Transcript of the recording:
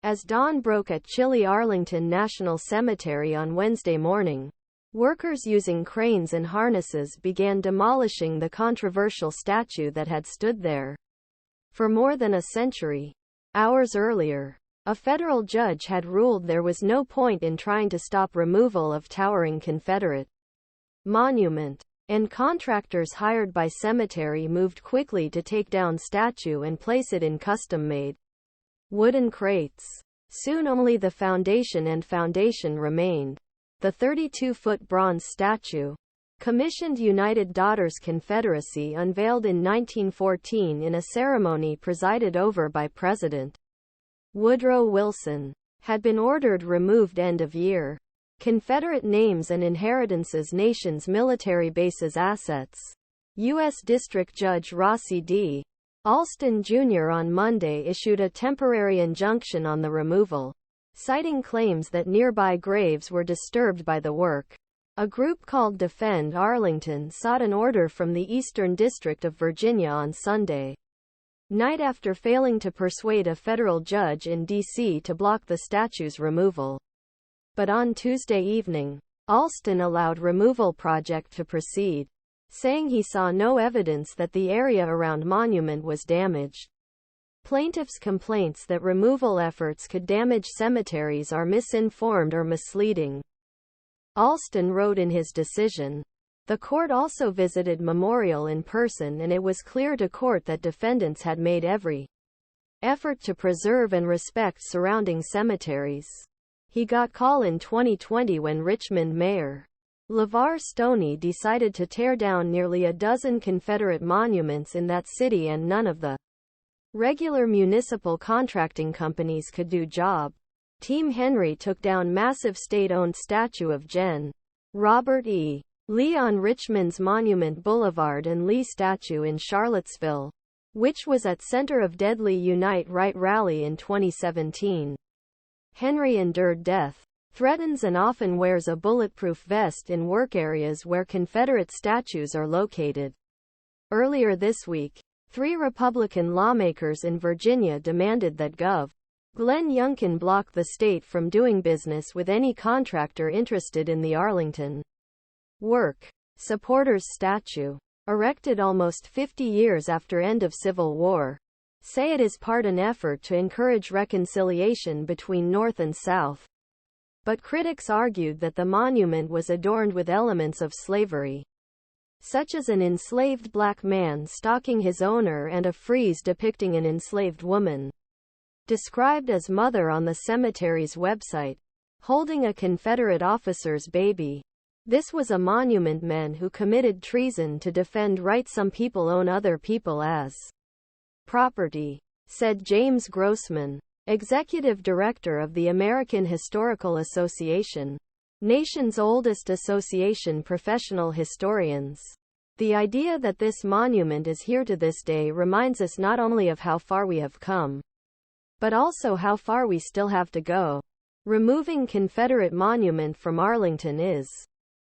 As dawn broke at chilly Arlington National Cemetery on Wednesday morning, workers using cranes and harnesses began demolishing the controversial statue that had stood there for more than a century. Hours earlier, a federal judge had ruled there was no point in trying to stop removal of towering Confederate monument, and contractors hired by cemetery moved quickly to take down statue and place it in custom-made wooden crates. Soon only the foundation remained. The 32-foot bronze statue, commissioned United Daughters Confederacy, unveiled in 1914 in a ceremony presided over by President Woodrow Wilson, had been ordered removed end of year. Confederate names and inheritances, nation's military bases, assets. U.S. District Judge Rossi D. Alston Jr. on Monday issued a temporary injunction on the removal, citing claims that nearby graves were disturbed by the work. A group called Defend Arlington sought an order from the Eastern District of Virginia on Sunday night after failing to persuade a federal judge in D.C. to block the statue's removal. But on Tuesday evening, Alston allowed removal project to proceed, saying he saw no evidence that the area around monument was damaged. Plaintiffs' complaints that removal efforts could damage cemeteries are misinformed or misleading, Alston wrote in his decision. The court also visited Memorial in person, and it was clear to court that defendants had made every effort to preserve and respect surrounding cemeteries. He got call in 2020 when Richmond Mayor LeVar Stoney decided to tear down nearly a dozen Confederate monuments in that city, and none of the regular municipal contracting companies could do job. Team Henry took down massive state-owned statue of Gen. Robert E. Lee on Richmond's Monument Boulevard and Lee statue in Charlottesville, which was at center of deadly Unite Right rally in 2017. Henry endured death, threatens, and often wears a bulletproof vest in work areas where Confederate statues are located. Earlier this week, 3 Republican lawmakers in Virginia demanded that Gov. Glenn Youngkin block the state from doing business with any contractor interested in the Arlington work. Supporters statue, erected almost 50 years after end of Civil War, say it is part an effort to encourage reconciliation between North and South. But critics argued that the monument was adorned with elements of slavery, such as an enslaved black man stalking his owner and a frieze depicting an enslaved woman, described as mother on the cemetery's website, holding a Confederate officer's baby. This was a monument men who committed treason to defend right some people own other people as property, said James Grossman, executive director of the American Historical Association, nation's oldest association professional historians. The idea that this monument is here to this day reminds us not only of how far we have come, but also how far we still have to go. Removing Confederate monument from Arlington is